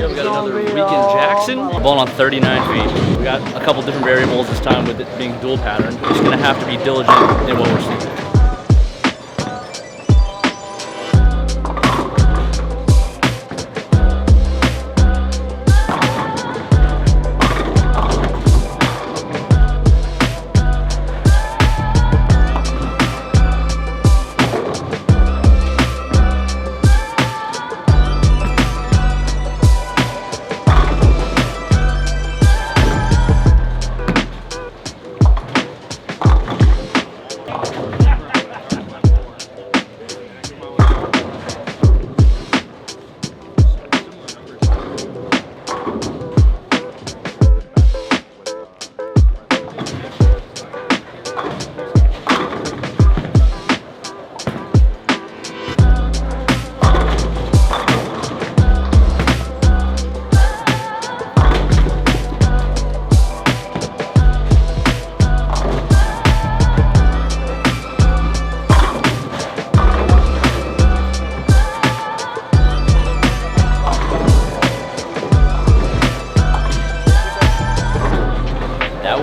Yeah, we got another week in Jackson. We're bowling on 39 feet. We got a couple different variables this time with it being dual pattern. We're just gonna have to be diligent in what we're seeing.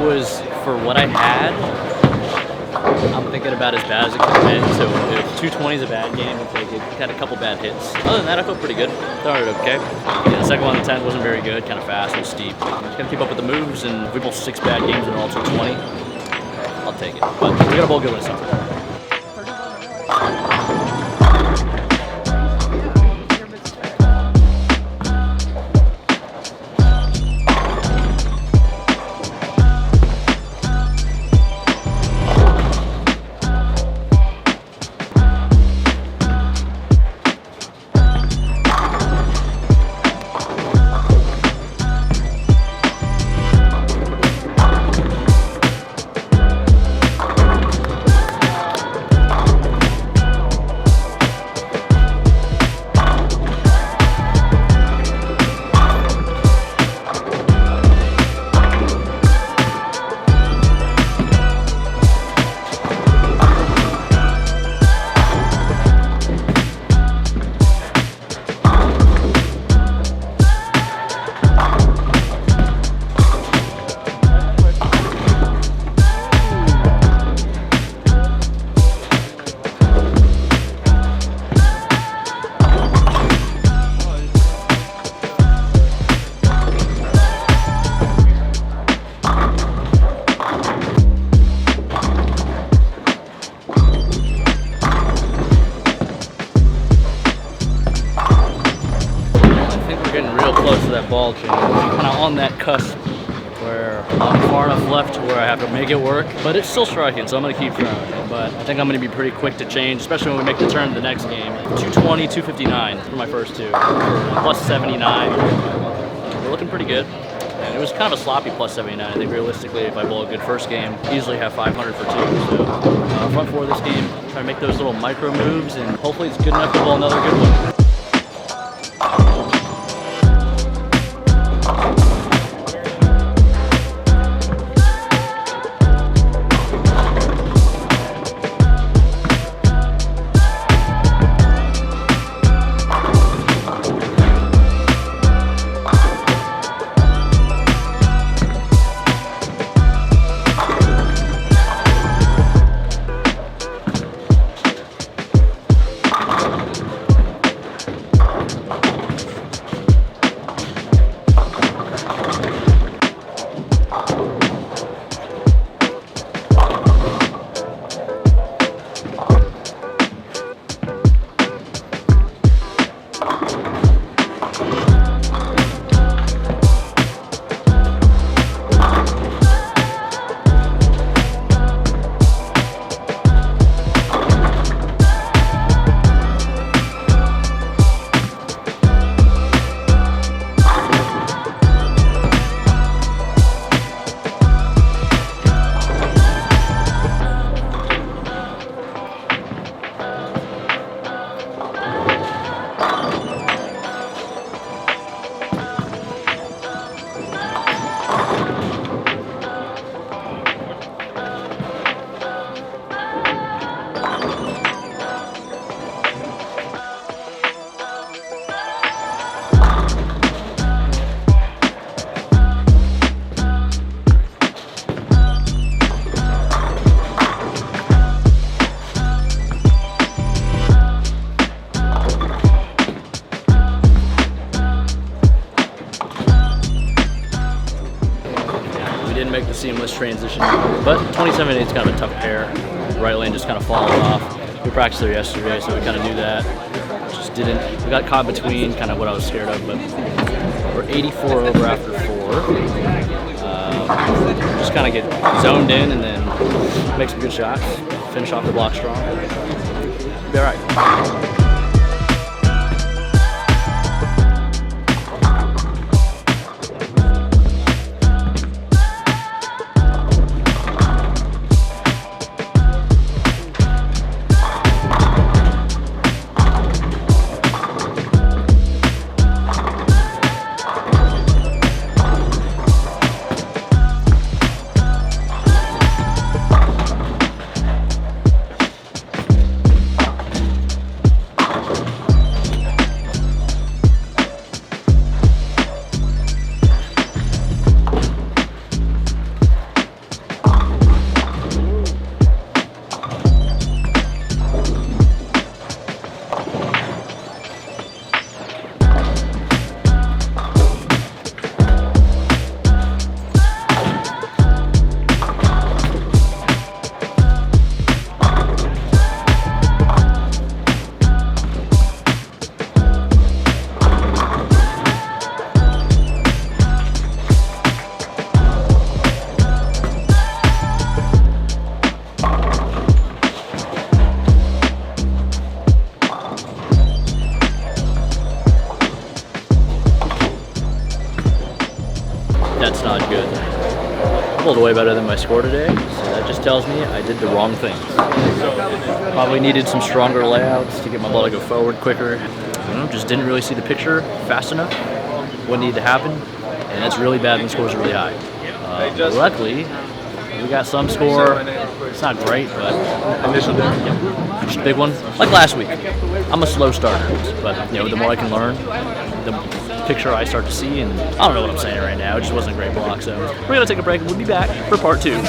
Was for what I had. I'm thinking about as bad as it could have been. So if 220 is a bad game, we'll take it. Had a couple bad hits. Other than that, I felt pretty good. Thought it okay. Yeah, the second one on the 10 wasn't very good. Kind of fast and steep. Just gotta keep up with the moves. And if we bowl 6 bad games in all 220, I'll take it. But we gotta bowl good with something. Close to that ball change. Kind of on that cusp where I'm far enough left to where I have to make it work, but it's still striking, so I'm going to keep throwing it. But I think I'm going to be pretty quick to change, especially when we make the turn to the next game. 220, 259 for my first two, plus 79. We're looking pretty good. And it was kind of a sloppy plus 79. I think realistically, if I bowl a good first game, easily have 500 for 2. So front four this game, try to make those little micro moves, and hopefully it's good enough to bowl another good one. couldn't make the seamless transition. But 27-8 is kind of a tough pair. Right lane just kind of falling off. We practiced there yesterday, so we kind of knew that. Just didn't. We got caught between, kind of what I was scared of, but we're 84 over after 4. Just kind of get zoned in and then make some good shots. Finish off the block strong. Be all right. That's not good. Pulled away better than my score today, so that just tells me I did the wrong things. Probably needed some stronger layouts to get my ball to go forward quicker. I don't know, just didn't really see the picture fast enough. What needed to happen, and it's really bad when the scores are really high. Luckily, we got some score. It's not great, but just a big one. Like last week, I'm a slow starter, but the more I can learn, the picture I start to see, and I don't know what I'm saying right now. It just wasn't a great block, so we're gonna take a break and we'll be back for part 2.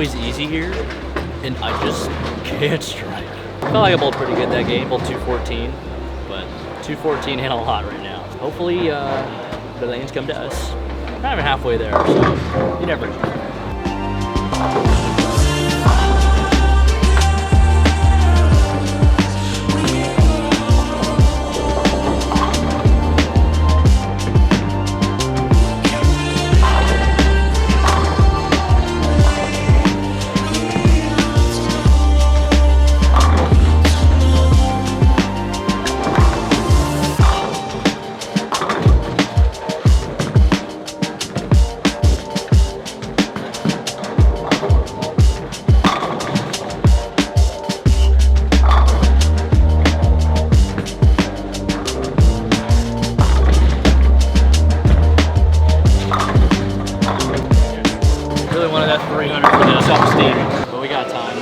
always easy here, and I just can't strike. I felt like I bowled pretty good that game, bowled 214, but 214 ain't a lot right now. hopefully the lanes come to us. Not even halfway there, so you never know. Really wanted that 300 for the self-esteem, but we got time.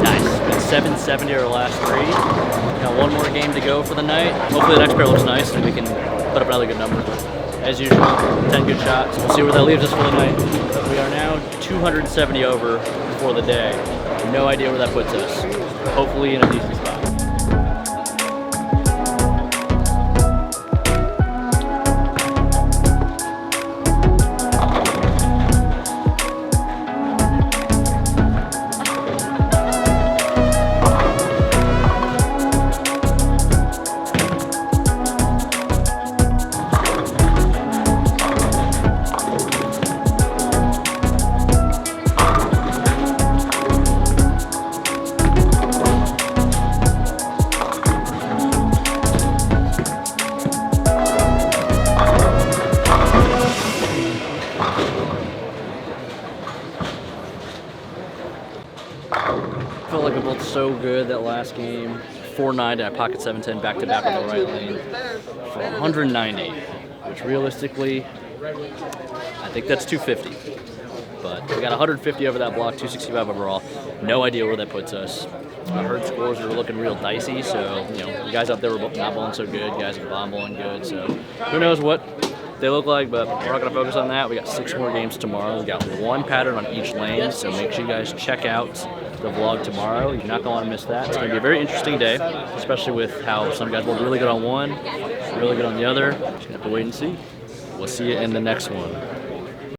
Nice. Been 770 our last three. Got one more game to go for the night. Hopefully the next pair looks nice and we can put up another good number. As usual, 10 good shots. We'll see where that leaves us for the night. We are now 270 over for the day. No idea where that puts us. Hopefully in a decent spot. I felt like we both so good that last game. 490, I pocket 710 back to back on the right lane for 190, which realistically, I think that's 250. But we got 150 over that block, 265 overall. No idea where that puts us. I heard scores were looking real dicey, so you know, the guys up there were not bowling so good, guys at the bomb bowling good, so who knows what they look like, but we're not going to focus on that. We got 6 more games tomorrow. We got one pattern on each lane, so make sure you guys check out the vlog tomorrow. You're not going to want to miss that. It's going to be a very interesting day, especially with how some guys will be really good on one, really good on the other. Just going to have to wait and see. We'll see you in the next one.